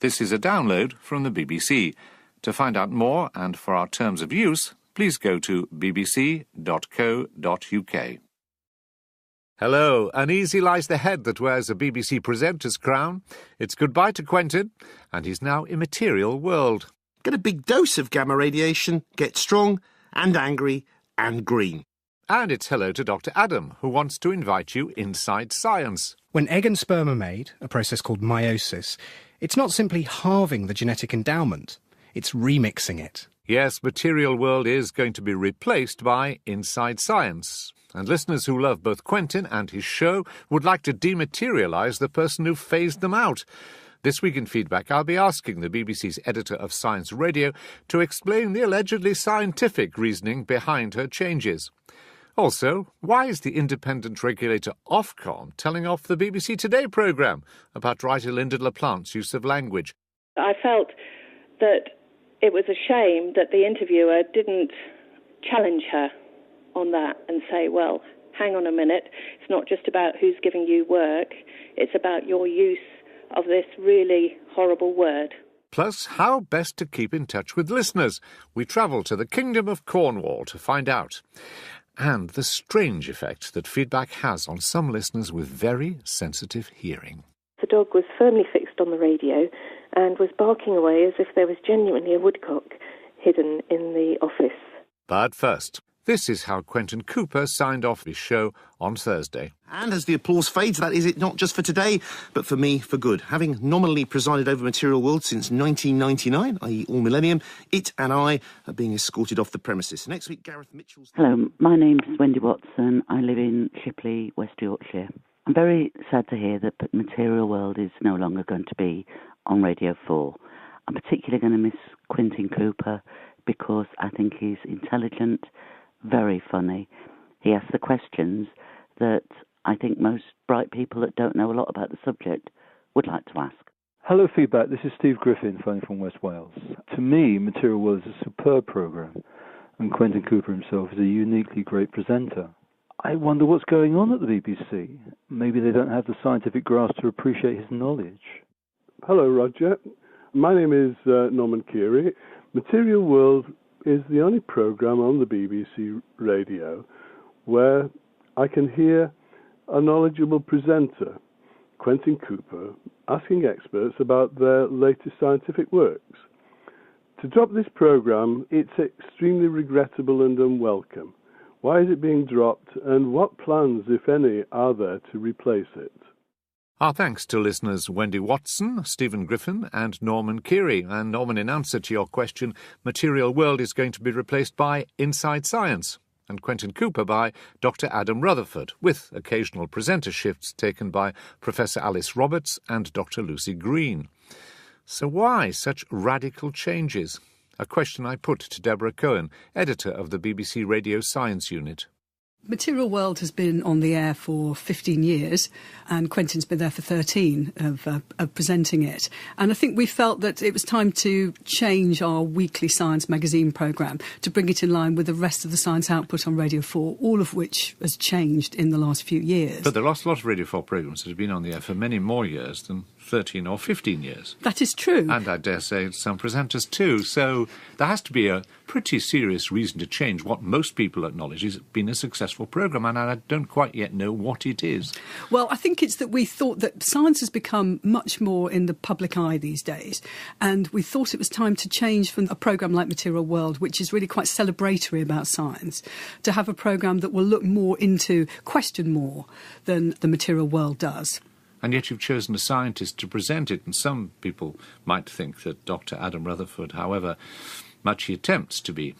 This is a download from the BBC. To find out more and for our terms of use, please go to bbc.co.uk. Hello, uneasy lies the head that wears a BBC presenter's crown. It's goodbye to Quentin, and he's now immaterial world. Get a big dose of gamma radiation, get strong and angry and green. And it's hello to Dr. Adam, who wants to invite you inside science. When egg and sperm are made, a process called meiosis, it's not simply halving the genetic endowment, it's remixing it. Yes, Material World is going to be replaced by Inside Science. And listeners who love both Quentin and his show would like to dematerialise the person who phased them out. This week in Feedback, I'll be asking the BBC's editor of Science Radio to explain the allegedly scientific reasoning behind her changes. Also, why is the independent regulator Ofcom telling off the BBC Today programme about writer Linda LaPlante's use of language? I felt that it was a shame that the interviewer didn't challenge her on that and say, well, hang on a minute, it's not just about who's giving you work, it's about your use of this really horrible word. Plus, how best to keep in touch with listeners. We travel to the Kingdom of Cornwall to find out. And the strange effect that feedback has on some listeners with very sensitive hearing. The dog was firmly fixed on the radio and was barking away as if there was genuinely a woodcock hidden in the office. But first, this is how Quentin Cooper signed off his show on Thursday. And as the applause fades, that is it not just for today, but for me, for good. Having nominally presided over Material World since 1999, i.e. all millennium, it and I are being escorted off the premises. Next week, Gareth Mitchell's... Hello, my name's Wendy Watson. I live in Shipley, West Yorkshire. I'm very sad to hear that Material World is no longer going to be on Radio 4. I'm particularly going to miss Quentin Cooper because I think he's intelligent, very funny. He asks the questions that I think most bright people that don't know a lot about the subject would like to ask. Hello, Feedback. This is Steve Griffin, phoning from West Wales. To me, Material World is a superb programme, and Quentin Cooper himself is a uniquely great presenter. I wonder what's going on at the BBC. Maybe they don't have the scientific grasp to appreciate his knowledge. Hello, Roger. My name is Norman Keary. Material World is the only programme on the BBC radio where I can hear a knowledgeable presenter, Quentin Cooper, asking experts about their latest scientific works. To drop this programme, it's extremely regrettable and unwelcome. Why is it being dropped, and what plans, if any, are there to replace it? Our thanks to listeners Wendy Watson, Stephen Griffin and Norman Keary. And Norman, in answer to your question, Material World is going to be replaced by Inside Science, and Quentin Cooper by Dr. Adam Rutherford, with occasional presenter shifts taken by Professor Alice Roberts and Dr. Lucy Green. So why such radical changes? A question I put to Deborah Cohen, editor of the BBC Radio Science Unit. Material World has been on the air for 15 years, and Quentin's been there for 13 of presenting it. And I think we felt that it was time to change our weekly science magazine programme to bring it in line with the rest of the science output on Radio 4, all of which has changed in the last few years. But there are a lot of Radio 4 programmes that have been on the air for many more years than 13 or 15 years. That is true. And I dare say some presenters too. So there has to be a pretty serious reason to change what most people acknowledge has been a successful programme, and I don't quite yet know what it is. Well, I think it's that we thought that science has become much more in the public eye these days, and we thought it was time to change from a programme like Material World, which is really quite celebratory about science, to have a programme that will look more into, question more than the Material World does. And yet you've chosen a scientist to present it, and some people might think that Dr. Adam Rutherford, however much he attempts to be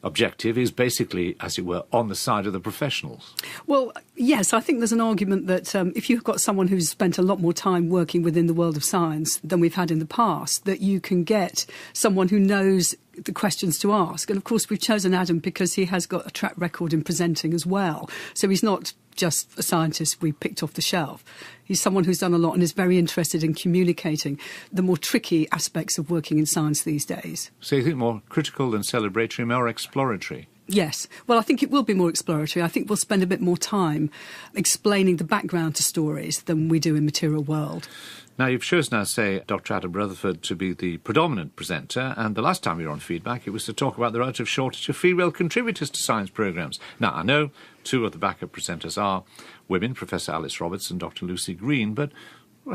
objective, is basically, as it were, on the side of the professionals. Well, yes, I think there's an argument that if you've got someone who's spent a lot more time working within the world of science than we've had in the past, that you can get someone who knows the questions to ask. And of course, we've chosen Adam because he has got a track record in presenting as well. So he's not just a scientist we picked off the shelf. He's someone who's done a lot and is very interested in communicating the more tricky aspects of working in science these days. So you think more critical than celebratory, more exploratory? Yes. Well, I think it will be more exploratory. I think we'll spend a bit more time explaining the background to stories than we do in Material World. Now, you've chosen, I say, Dr. Adam Rutherford to be the predominant presenter, and the last time you were on Feedback, it was to talk about the relative shortage of female contributors to science programmes. Now, I know two of the backup presenters are women, Professor Alice Roberts and Dr. Lucy Green, but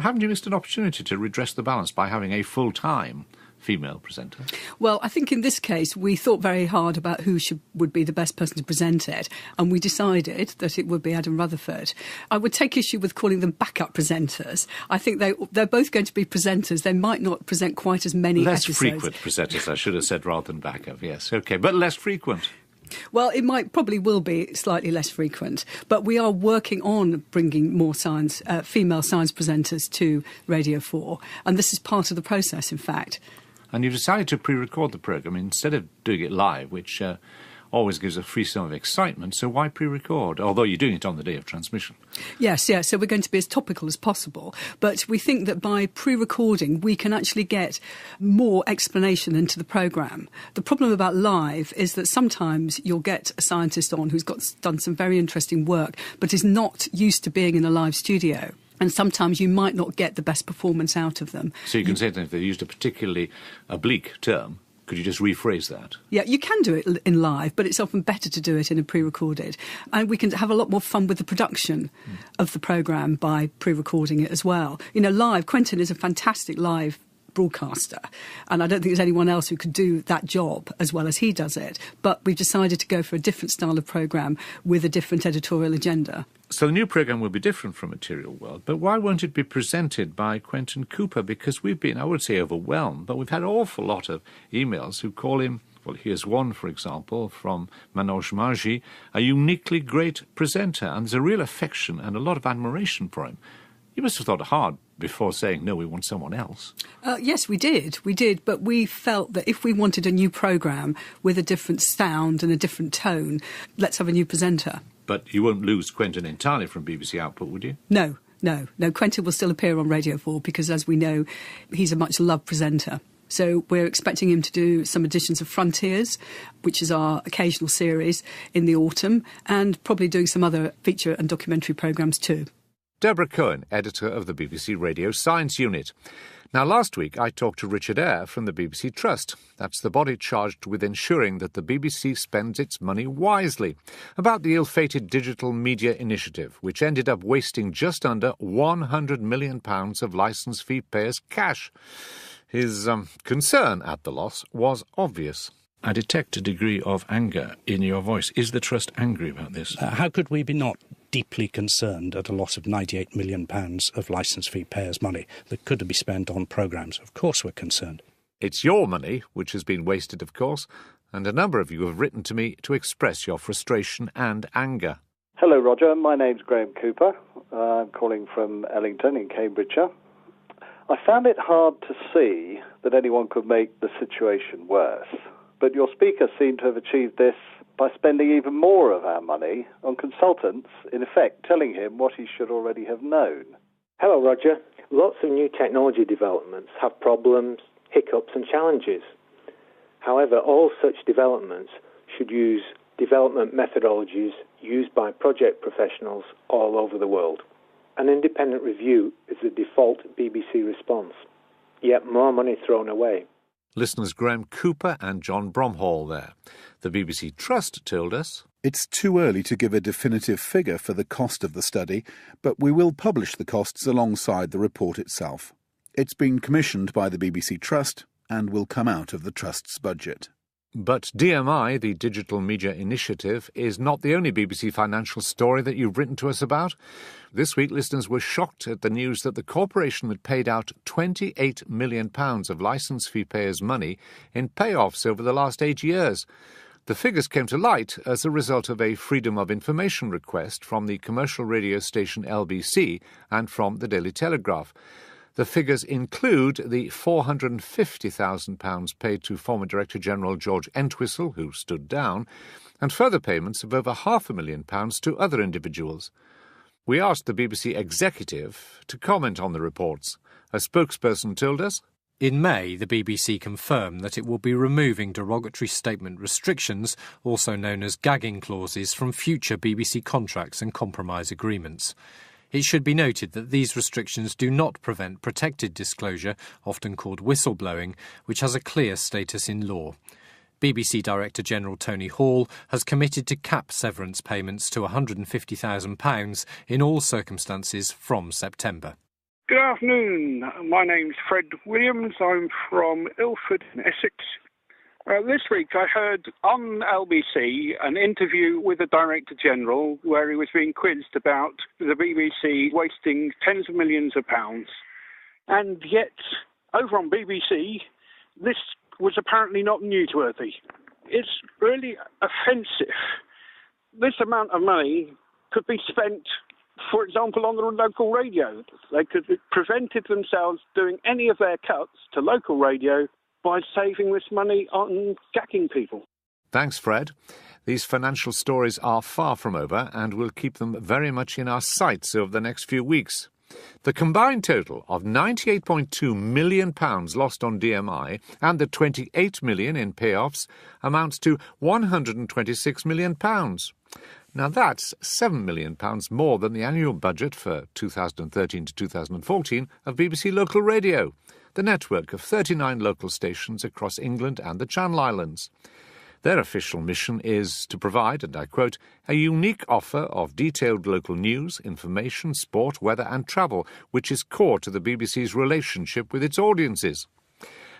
haven't you missed an opportunity to redress the balance by having a full-time female presenter? Well, I think in this case we thought very hard about who would be the best person to present it, and we decided that it would be Adam Rutherford. I would take issue with calling them backup presenters. I think they're both going to be presenters. They might not present quite as many less episodes. Frequent presenters, I should have said, rather than backup, yes. OK, but less frequent. Well, it probably will be slightly less frequent, but we are working on bringing more female science presenters to Radio 4, and this is part of the process, in fact. And you've decided to pre-record the programme instead of doing it live, which always gives a frisson of excitement. So why pre-record, although you're doing it on the day of transmission? Yes, so we're going to be as topical as possible. But we think that by pre-recording, we can actually get more explanation into the programme. The problem about live is that sometimes you'll get a scientist on who's done some very interesting work, but is not used to being in a live studio. And sometimes you might not get the best performance out of them. So you can say that if they used a particularly oblique term, could you just rephrase that? Yeah, you can do it in live, but it's often better to do it in a pre-recorded. And we can have a lot more fun with the production of the programme by pre-recording it as well. You know, live, Quentin is a fantastic live broadcaster, and I don't think there's anyone else who could do that job as well as he does it. But we've decided to go for a different style of programme with a different editorial agenda. So the new programme will be different from Material World, but why won't it be presented by Quentin Cooper? Because we've been, I would say, overwhelmed, but we've had an awful lot of emails who call him, well, here's one, for example, from Manoj Marji, a uniquely great presenter, and there's a real affection and a lot of admiration for him. You must have thought hard before saying, no, we want someone else. Yes, we did, but we felt that if we wanted a new programme with a different sound and a different tone, let's have a new presenter. But you won't lose Quentin entirely from BBC Output, would you? No, Quentin will still appear on Radio 4 because, as we know, he's a much-loved presenter. So we're expecting him to do some editions of Frontiers, which is our occasional series, in the autumn, and probably doing some other feature and documentary programmes too. Deborah Cohen, editor of the BBC Radio Science Unit. Now, last week I talked to Richard Eyre from the BBC Trust. That's the body charged with ensuring that the BBC spends its money wisely, about the ill-fated Digital Media Initiative, which ended up wasting just under £100 million of licence fee payers' cash. His concern at the loss was obvious. I detect a degree of anger in your voice. Is the Trust angry about this? How could we be not deeply concerned at a loss of £98 million of licence fee payers' money that could be spent on programmes? Of course we're concerned. It's your money which has been wasted, of course, and a number of you have written to me to express your frustration and anger. Hello, Roger. My name's Graham Cooper. I'm calling from Ellington in Cambridgeshire. I found it hard to see that anyone could make the situation worse. But your speaker seemed to have achieved this by spending even more of our money on consultants, in effect telling him what he should already have known. Hello, Roger. Lots of new technology developments have problems, hiccups and challenges. However, all such developments should use development methodologies used by project professionals all over the world. An independent review is the default BBC response, yet more money thrown away. Listeners Graham Cooper and John Bromhall there. The BBC Trust told us, it's too early to give a definitive figure for the cost of the study, but we will publish the costs alongside the report itself. It's been commissioned by the BBC Trust and will come out of the Trust's budget. But DMI, the Digital Media Initiative, is not the only BBC financial story that you've written to us about. This week, listeners were shocked at the news that the corporation had paid out £28 million of licence fee payers' money in payoffs over the last 8 years. The figures came to light as a result of a Freedom of Information request from the commercial radio station LBC and from the Daily Telegraph. The figures include the £450,000 paid to former Director General George Entwistle, who stood down, and further payments of over £500,000 to other individuals. We asked the BBC executive to comment on the reports. A spokesperson told us, in May, the BBC confirmed that it will be removing derogatory statement restrictions, also known as gagging clauses, from future BBC contracts and compromise agreements. It should be noted that these restrictions do not prevent protected disclosure, often called whistleblowing, which has a clear status in law. BBC Director General Tony Hall has committed to cap severance payments to £150,000 in all circumstances from September. Good afternoon. My name's Fred Williams. I'm from Ilford in Essex. This week I heard on LBC an interview with the Director General where he was being quizzed about the BBC wasting tens of millions of pounds. And yet, over on BBC, this was apparently not newsworthy. It's really offensive. This amount of money could be spent, for example, on the local radio. They could have prevented themselves doing any of their cuts to local radio by saving this money on jacking people. Thanks, Fred. These financial stories are far from over, and we'll keep them very much in our sights over the next few weeks. The combined total of £98.2 million lost on DMI and the £28 million in payoffs amounts to £126 million. Now that's £7 million more than the annual budget for 2013 to 2014 of BBC Local Radio, the network of 39 local stations across England and the Channel Islands. Their official mission is to provide, and I quote, a unique offer of detailed local news, information, sport, weather and travel, which is core to the BBC's relationship with its audiences.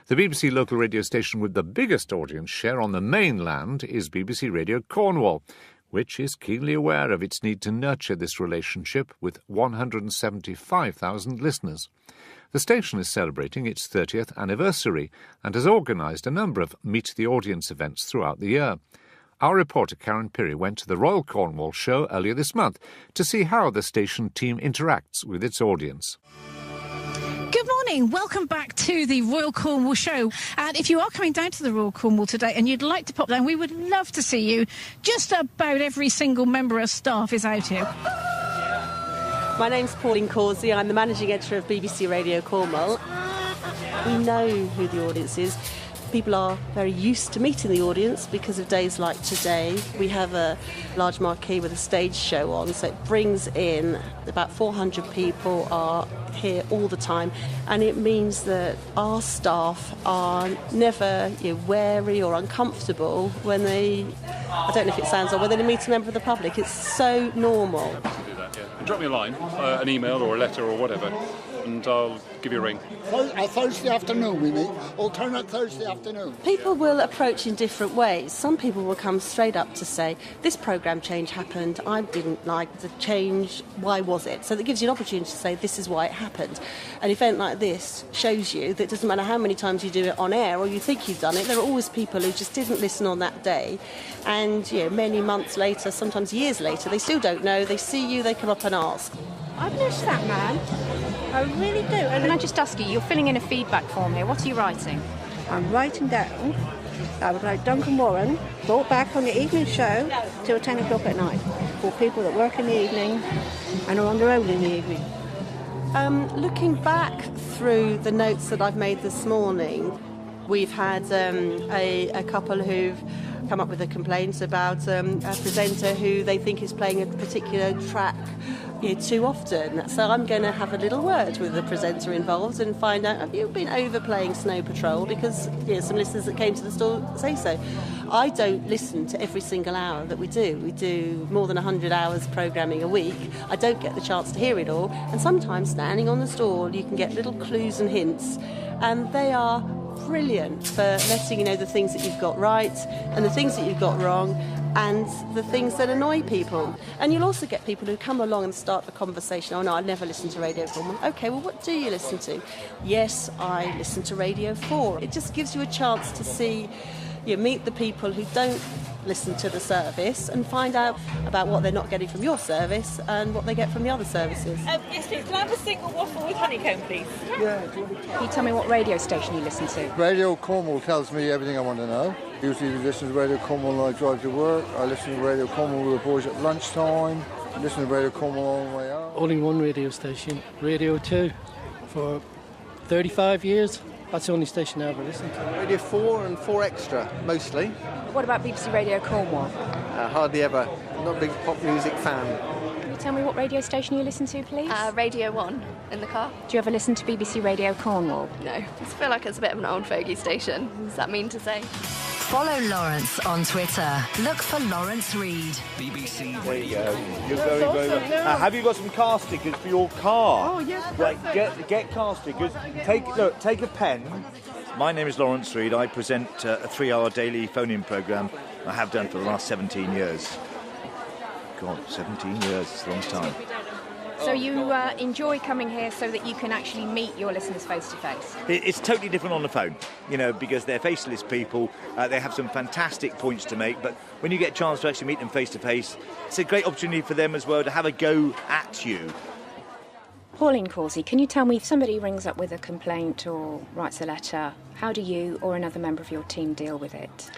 The BBC local radio station with the biggest audience share on the mainland is BBC Radio Cornwall, which is keenly aware of its need to nurture this relationship with 175,000 listeners. The station is celebrating its 30th anniversary and has organised a number of Meet the Audience events throughout the year. Our reporter Karen Pirie went to the Royal Cornwall show earlier this month to see how the station team interacts with its audience. Good morning. Welcome back to the Royal Cornwall show. And if you are coming down to the Royal Cornwall today and you'd like to pop down, we would love to see you. Just about every single member of staff is out here. My name's Pauline Causey. I'm the managing editor of BBC Radio Cornwall. We know who the audience is. People are very used to meeting the audience because of days like today. We have a large marquee with a stage show on, so it brings in about 400 people are here all the time, and it means that our staff are never wary or uncomfortable when they, I don't know if it sounds odd, when they meet a member of the public. It's so normal. Drop me a line, an email or a letter or whatever, and I'll give you a ring. Thursday afternoon we meet, alternate Thursday afternoon. People will approach in different ways. Some people will come straight up to say, this programme change happened, I didn't like the change, why was it? So that gives you an opportunity to say, this is why it happened. An event like this shows you that it doesn't matter how many times you do it on air or you think you've done it, there are always people who just didn't listen on that day. And many months later, sometimes years later, they still don't know, they see you, they come up and ask. I've missed that man. I really do. And I just ask you, you're filling in a feedback form here. What are you writing? I'm writing down I would like Duncan Warren brought back on the evening show till 10 o'clock at night for people that work in the evening and are on their own in the evening. Looking back through the notes that I've made this morning, we've had a couple who've come up with a complaint about a presenter who they think is playing a particular track too often. So I'm going to have a little word with the presenter involved and find out, have you been overplaying Snow Patrol? Because some listeners that came to the store say so. I don't listen to every single hour that we do. We do more than 100 hours programming a week. I don't get the chance to hear it all. And sometimes standing on the stall, you can get little clues and hints. And they are brilliant for letting you know the things that you've got right and the things that you've got wrong and the things that annoy people. And you'll also get people who come along and start the conversation. Oh no, I never listen to Radio 4. Okay, well, what do you listen to? Yes, I listen to Radio 4. It just gives you a chance to see, meet the people who don't listen to the service and find out about what they're not getting from your service and what they get from the other services. Yes, please. Can I have a single waffle with honeycomb, please? Yeah. Can you tell me what radio station you listen to? Radio Cornwall tells me everything I want to know. Usually we listen to Radio Cornwall when I drive to work. I listen to Radio Cornwall with the boys at lunchtime. I listen to Radio Cornwall all the way out. Only one radio station, Radio 2, for 35 years. That's the only station I ever listened to. Radio 4 and 4 Extra, mostly. What about BBC Radio Cornwall? Hardly ever. I'm not a big pop music fan. you tell me what radio station you listen to, please? Radio 1 in the car. Do you ever listen to BBC Radio Cornwall? No, I feel like it's a bit of an old fogey station. Does that mean to say? Follow Lawrence on Twitter. Look for Lawrence Reed. BBC Radio. You're very, very well. Have you got some car stickers for your car? Oh, yes. Right, get car stickers. Take a pen. My name is Lawrence Reed. I present a 3-hour daily phone-in programme. I have done for the last 17 years. God, 17 years, it's a long time. So you enjoy coming here so that you can actually meet your listeners face to face? It's totally different on the phone, because they're faceless people. They have some fantastic points to make, but when you get a chance to actually meet them face to face, it's a great opportunity for them as well to have a go at you. Pauline Causey, can you tell me if somebody rings up with a complaint or writes a letter, how do you or another member of your team deal with it?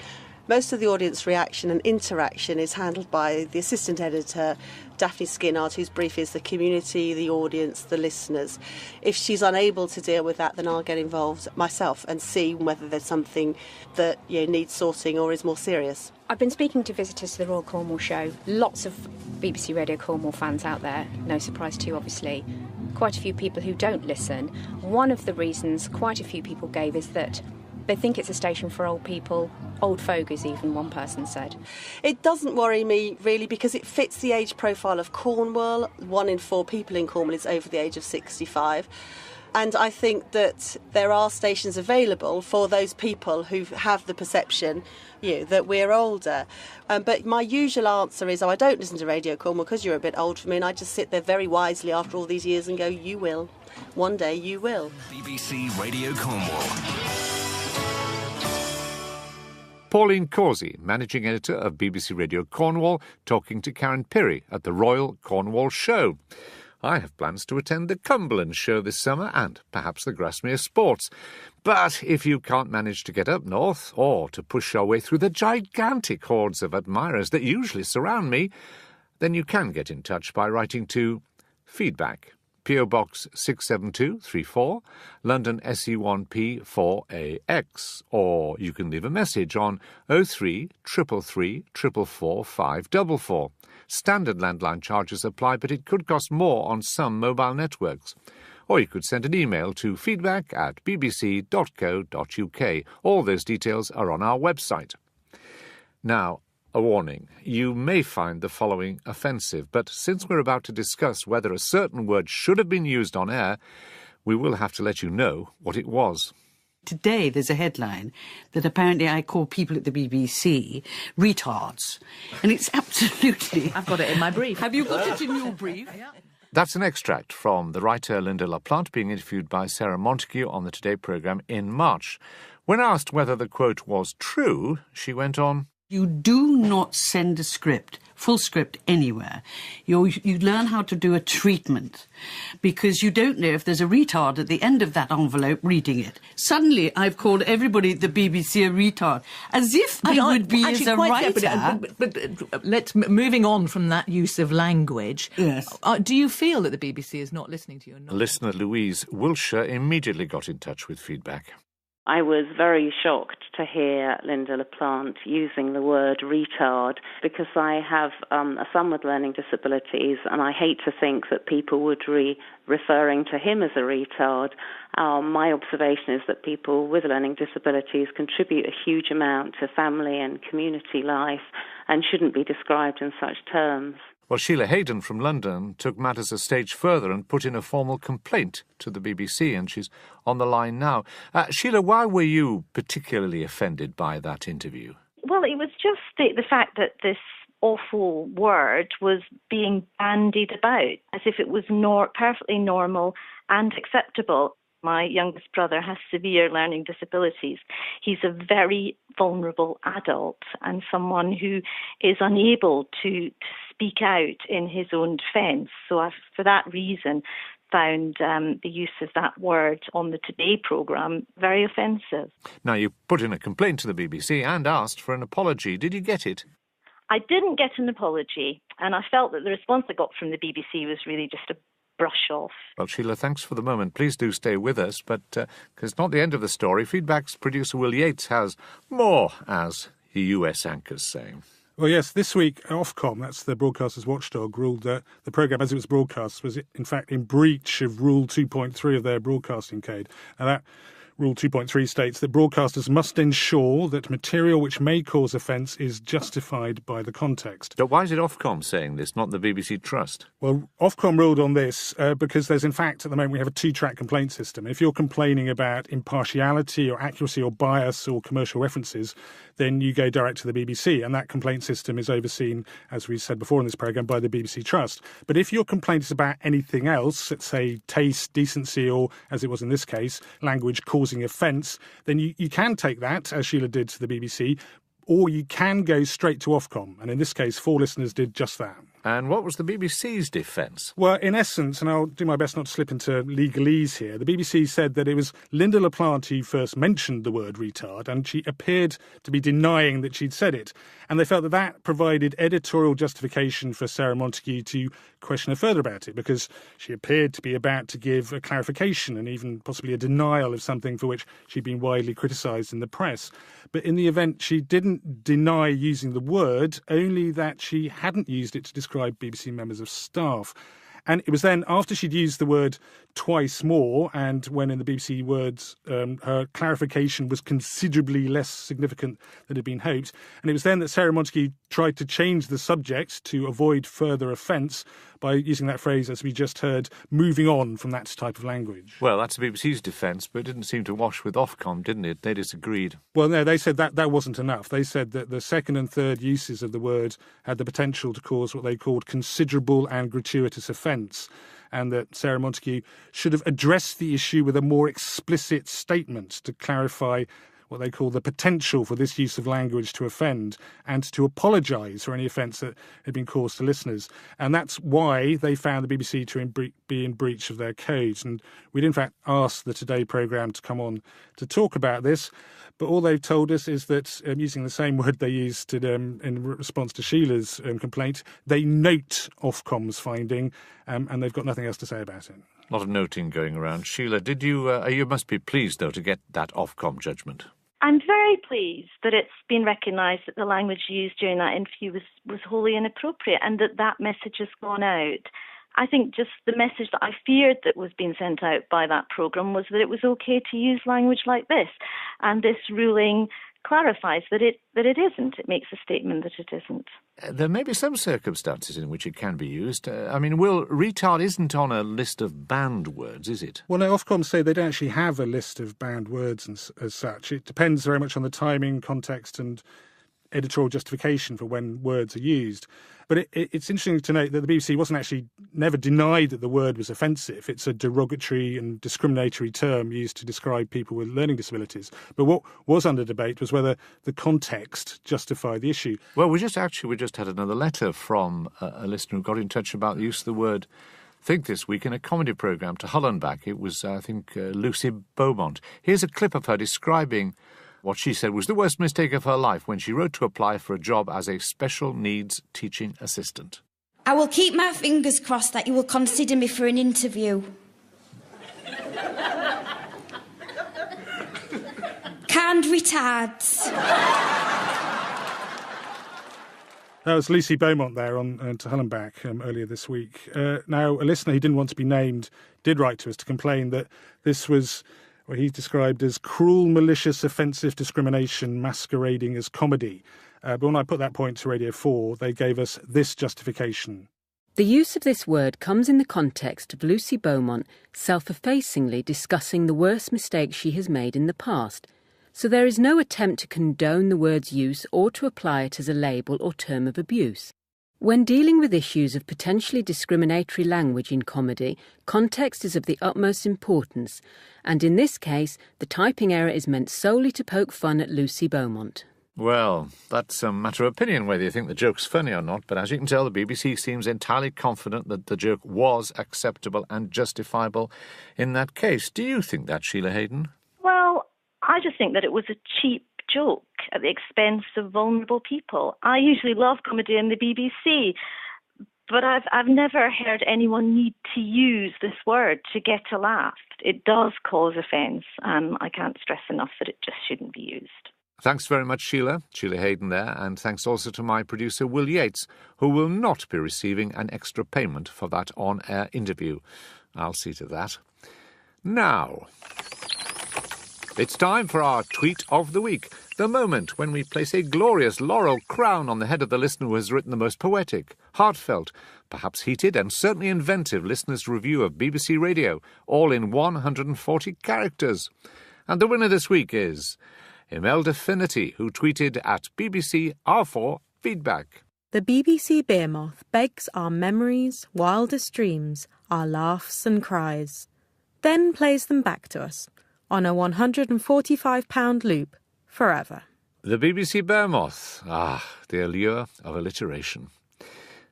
Most of the audience reaction and interaction is handled by the assistant editor, Daphne Skinnard, whose brief is the community, the audience, the listeners. If she's unable to deal with that, then I'll get involved myself and see whether there's something that needs sorting or is more serious. I've been speaking to visitors to the Royal Cornwall Show. Lots of BBC Radio Cornwall fans out there. No surprise to you, obviously. Quite a few people who don't listen. One of the reasons quite a few people gave is that they think it's a station for old people, old fogies even, one person said. It doesn't worry me, really, because it fits the age profile of Cornwall. 1 in 4 people in Cornwall is over the age of 65. And I think that there are stations available for those people who have the perception that we're older. But my usual answer is, I don't listen to Radio Cornwall because you're a bit old for me, and I just sit there very wisely after all these years and go, you will. One day you will. BBC Radio Cornwall. Pauline Causey, Managing Editor of BBC Radio Cornwall, talking to Karen Pirie at the Royal Cornwall Show. I have plans to attend the Cumberland Show this summer and perhaps the Grasmere Sports. But if you can't manage to get up north or to push your way through the gigantic hordes of admirers that usually surround me, then you can get in touch by writing to Feedback, P.O. Box 67234, London SE1P 4AX, or you can leave a message on 03 333 444 544. Standard landline charges apply, but it could cost more on some mobile networks. Or you could send an email to feedback@bbc.co.uk. All those details are on our website. Now, a warning. You may find the following offensive, but since we're about to discuss whether a certain word should have been used on air, we will have to let you know what it was. Today there's a headline that apparently I call people at the BBC retards. And it's absolutely... I've got it in my brief. Have you got it in your brief? That's an extract from the writer Linda LaPlante being interviewed by Sarah Montague on the Today programme in March. When asked whether the quote was true, she went on, You do not send a script, full script, anywhere. You learn how to do a treatment because you don't know if there's a retard at the end of that envelope reading it. Suddenly, I've called everybody at the BBC a retard, as if I would be as a writer. But moving on from that use of language, yes. Do you feel that the BBC is not listening to you? Listener Louise Wilshire immediately got in touch with Feedback. I was very shocked to hear Linda LaPlante using the word retard because I have a son with learning disabilities, and I hate to think that people would be referring to him as a retard. My observation is that people with learning disabilities contribute a huge amount to family and community life and shouldn't be described in such terms. Well, Sheila Hayden from London took matters a stage further and put in a formal complaint to the BBC, and she's on the line now. Sheila, why were you particularly offended by that interview? Well, it was just the fact that this awful word was being bandied about as if it was perfectly normal and acceptable. My youngest brother has severe learning disabilities. He's a very vulnerable adult and someone who is unable to speak out in his own defence. So I've, for that reason, found the use of that word on the Today programme very offensive. Now, you put in a complaint to the BBC and asked for an apology. Did you get it? I didn't get an apology, and I felt that the response I got from the BBC was really just a brush off. Well, Sheila, thanks for the moment. Please do stay with us, but because it's not the end of the story. Feedback's producer Will Yates has more, as the US anchors say. Well, yes, this week Ofcom, that's the broadcasters watchdog, ruled that the programme as it was broadcast was in fact in breach of Rule 2.3 of their broadcasting code. And that Rule 2.3 states that broadcasters must ensure that material which may cause offence is justified by the context. But why is it Ofcom saying this, not the BBC Trust? Well, Ofcom ruled on this because there's, in fact, at the moment we have a two-track complaint system. If you're complaining about impartiality or accuracy or bias or commercial references, then you go direct to the BBC, and that complaint system is overseen, as we said before in this programme, by the BBC Trust. But if your complaint is about anything else, let's say taste, decency, or, as it was in this case, language causing offence, then you can take that, as Sheila did to the BBC, or you can go straight to Ofcom. And in this case, 4 listeners did just that. And what was the BBC's defence? Well, in essence, and I'll do my best not to slip into legalese here, the BBC said that it was Linda LaPlante who first mentioned the word retard, and she appeared to be denying that she'd said it. And they felt that that provided editorial justification for Sarah Montague to question her further about it, because she appeared to be about to give a clarification and even possibly a denial of something for which she'd been widely criticised in the press. But in the event, she didn't deny using the word, only that she hadn't used it to describe BBC members of staff. And it was then after she'd used the word twice more, and when in the BBC words her clarification was considerably less significant than had been hoped, and it was then that Sarah Montague tried to change the subject to avoid further offence by using that phrase, as we just heard, moving on from that type of language. Well, that's the BBC's defence, but it didn't seem to wash with Ofcom, didn't it? They disagreed. Well, no, they said that wasn't enough. They said that the second and third uses of the word had the potential to cause what they called considerable and gratuitous offence, and that Sarah Montague should have addressed the issue with a more explicit statement to clarify what they call the potential for this use of language to offend, and to apologise for any offence that had been caused to listeners. And that's why they found the BBC to be in breach of their codes. And we'd in fact asked the Today programme to come on to talk about this, but all they've told us is that, using the same word they used in response to Sheila's complaint, they note Ofcom's finding, and they've got nothing else to say about it. A lot of noting going around. Sheila, did you must be pleased, though, to get that Ofcom judgment. I'm very pleased that it's been recognised that the language used during that interview was wholly inappropriate, and that message has gone out. I think just the message that I feared that was being sent out by that programme was that it was okay to use language like this, and this ruling clarifies that it isn't. It makes a statement that it isn't. There may be some circumstances in which it can be used. Retard isn't on a list of banned words, is it? Well, no, Ofcom say they don't actually have a list of banned words as such. It depends very much on the timing, context and editorial justification for when words are used. But it's interesting to note that the BBC never denied that the word was offensive. It's a derogatory and discriminatory term used to describe people with learning disabilities. But what was under debate was whether the context justified the issue. Well, we just had another letter from a listener who got in touch about the use of the word think this week in a comedy programme to Hull and back. It was, I think, Lucy Beaumont. Here's a clip of her describing what she said was the worst mistake of her life when she wrote to apply for a job as a special needs teaching assistant. I will keep my fingers crossed that you will consider me for an interview. Canned retards. That was Lucy Beaumont there on To Hull and Back earlier this week. Now, a listener who didn't want to be named did write to us to complain that this was what he described as cruel, malicious, offensive discrimination masquerading as comedy. But when I put that point to Radio 4, they gave us this justification. The use of this word comes in the context of Lucy Beaumont self-effacingly discussing the worst mistakes she has made in the past, so there is no attempt to condone the word's use or to apply it as a label or term of abuse. When dealing with issues of potentially discriminatory language in comedy, context is of the utmost importance, and in this case, the typing error is meant solely to poke fun at Lucy Beaumont. Well, that's a matter of opinion whether you think the joke's funny or not, but as you can tell, the BBC seems entirely confident that the joke was acceptable and justifiable in that case. Do you think that, Sheila Hayden? Well, I just think that it was a cheap joke at the expense of vulnerable people. I usually love comedy in the BBC, but I've never heard anyone need to use this word to get a laugh. It does cause offence, and I can't stress enough that it just shouldn't be used. Thanks very much, Sheila Hayden there, and thanks also to my producer, Will Yates, who will not be receiving an extra payment for that on-air interview. I'll see to that. Now, it's time for our Tweet of the Week, the moment when we place a glorious laurel crown on the head of the listener who has written the most poetic, heartfelt, perhaps heated and certainly inventive listener's review of BBC Radio, all in 140 characters. And the winner this week is Imelda Finnerty, who tweeted at BBC R4 Feedback. The BBC Beer Moth begs our memories, wildest dreams, our laughs and cries, then plays them back to us on a £145 loop forever. The BBC Bear Moth. The allure of alliteration.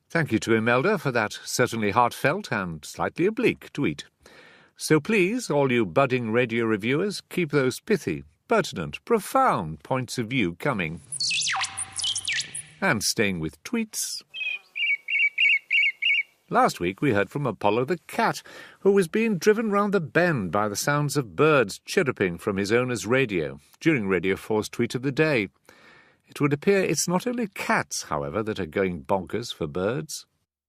Thank you to Imelda for that certainly heartfelt and slightly oblique tweet. So please, all you budding radio reviewers, keep those pithy, pertinent, profound points of view coming. And staying with tweets. Last week we heard from Apollo the cat, who was being driven round the bend by the sounds of birds chirruping from his owner's radio during Radio 4's Tweet of the Day. It would appear it's not only cats, however, that are going bonkers for birds.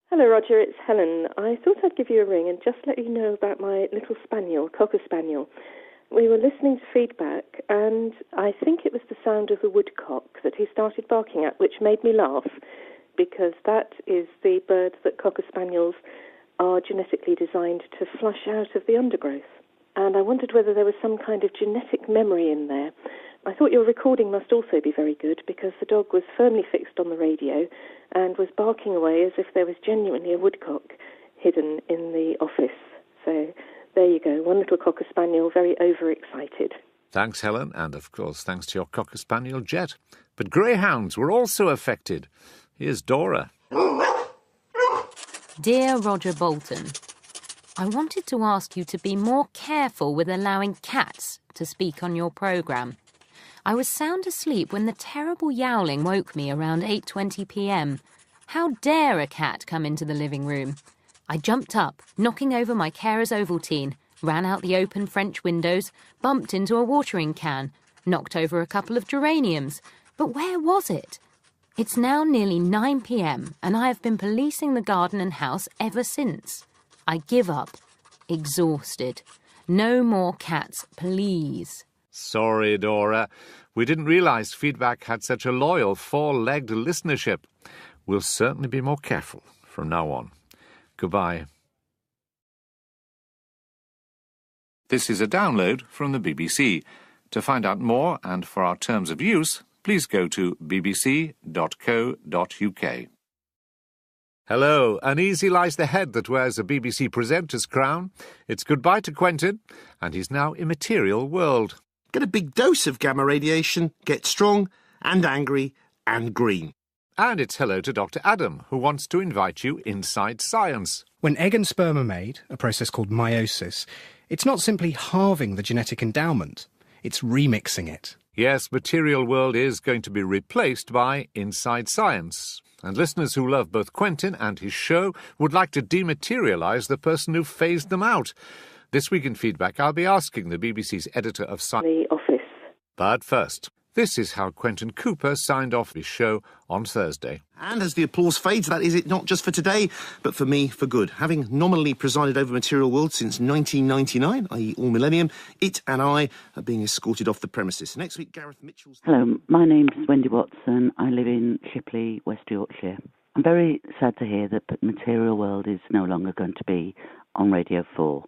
Hello, Roger, it's Helen. I thought I'd give you a ring and just let you know about my little spaniel, Cocker Spaniel. We were listening to feedback, and I think it was the sound of the woodcock that he started barking at, which made me laugh, because that is the bird that Cocker Spaniels are genetically designed to flush out of the undergrowth. And I wondered whether there was some kind of genetic memory in there. I thought your recording must also be very good, because the dog was firmly fixed on the radio and was barking away as if there was genuinely a woodcock hidden in the office. So there you go, one little Cocker Spaniel, very overexcited. Thanks, Helen, and of course thanks to your Cocker Spaniel, Jet. But greyhounds were also affected. Here's Dora. Dear Roger Bolton, I wanted to ask you to be more careful with allowing cats to speak on your programme. I was sound asleep when the terrible yowling woke me around 8:20 p.m. How dare a cat come into the living room? I jumped up, knocking over my carer's Ovaltine, ran out the open French windows, bumped into a watering can, knocked over a couple of geraniums. But where was it? It's now nearly 9 p.m. and I have been policing the garden and house ever since. I give up. Exhausted. No more cats, please. Sorry, Dora. We didn't realise feedback had such a loyal four-legged listenership. We'll certainly be more careful from now on. Goodbye. This is a download from the BBC. To find out more and for our terms of use, please go to bbc.co.uk. Hello, uneasy lies the head that wears a BBC presenter's crown. It's goodbye to Quentin, and he's now immaterial world. Get a big dose of gamma radiation, get strong and angry and green. And it's hello to Dr. Adam, who wants to invite you inside science. When egg and sperm are made, a process called meiosis, it's not simply halving the genetic endowment, it's remixing it. Yes, Material World is going to be replaced by Inside Science. And listeners who love both Quentin and his show would like to dematerialise the person who phased them out. This week in Feedback, I'll be asking the BBC's editor of science. The office. But first, this is how Quentin Cooper signed off his show on Thursday. And as the applause fades, that is it not just for today, but for me, for good. Having nominally presided over Material World since 1999, i.e. all millennium, it and I are being escorted off the premises. Next week, Gareth Mitchell's... Hello, my name's Wendy Watson. I live in Shipley, West Yorkshire. I'm very sad to hear that Material World is no longer going to be on Radio 4.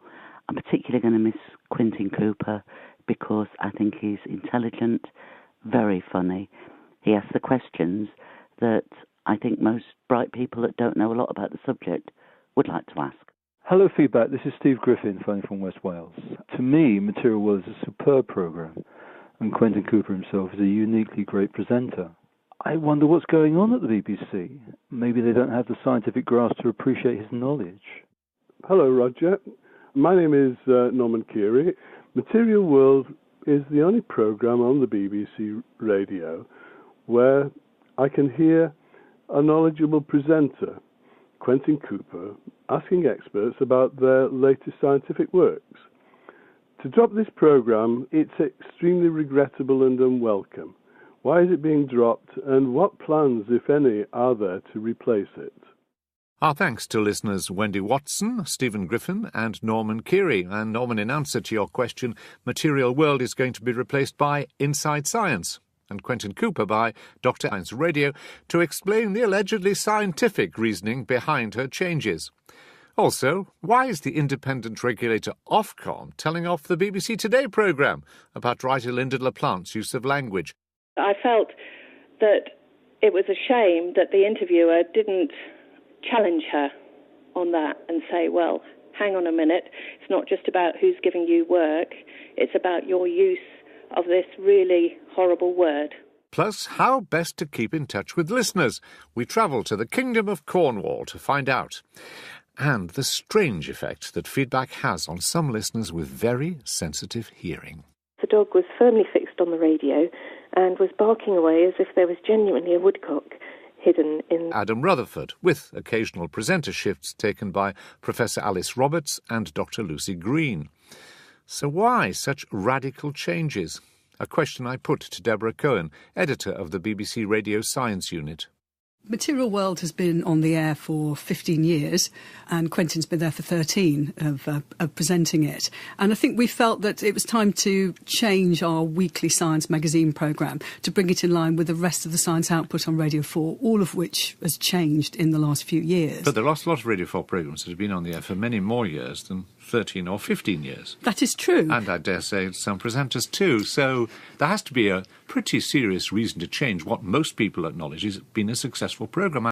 I'm particularly going to miss Quentin Cooper because I think he's intelligent, very funny. He asks the questions that I think most bright people that don't know a lot about the subject would like to ask. Hello, Feedback. This is Steve Griffin, phoning from West Wales. To me, Material World is a superb programme, and Quentin Cooper himself is a uniquely great presenter. I wonder what's going on at the BBC. Maybe they don't have the scientific grasp to appreciate his knowledge. Hello, Roger. My name is Norman Keary. Material World is the only programme on the BBC radio where I can hear a knowledgeable presenter, Quentin Cooper, asking experts about their latest scientific works. To drop this programme, it's extremely regrettable and unwelcome. Why is it being dropped, and what plans, if any, are there to replace it? Our thanks to listeners Wendy Watson, Stephen Griffin and Norman Keary. And Norman, in answer to your question, Material World is going to be replaced by Inside Science, and Quentin Cooper by Dr. Science Radio to explain the allegedly scientific reasoning behind her changes. Also, why is the independent regulator Ofcom telling off the BBC Today programme about writer Linda LaPlante's use of language? I felt that it was a shame that the interviewer didn't challenge her on that and say, well, hang on a minute, it's not just about who's giving you work, it's about your use of this really horrible word. Plus, how best to keep in touch with listeners. We travel to the Kingdom of Cornwall to find out. And the strange effect that feedback has on some listeners with very sensitive hearing. The dog was firmly fixed on the radio and was barking away as if there was genuinely a woodcock hidden in... Adam Rutherford, with occasional presenter shifts taken by Professor Alice Roberts and Dr. Lucy Green. So why such radical changes? A question I put to Deborah Cohen, editor of the BBC Radio Science Unit. Material World has been on the air for 15 years, and Quentin's been there for 13 of presenting it. And I think we felt that it was time to change our weekly science magazine programme to bring it in line with the rest of the science output on Radio 4, all of which has changed in the last few years. But there are a lot of Radio 4 programmes that have been on the air for many more years than 13 or 15 years. That is true. And I dare say some presenters too. So there has to be a pretty serious reason to change what most people acknowledge has been a successful programme.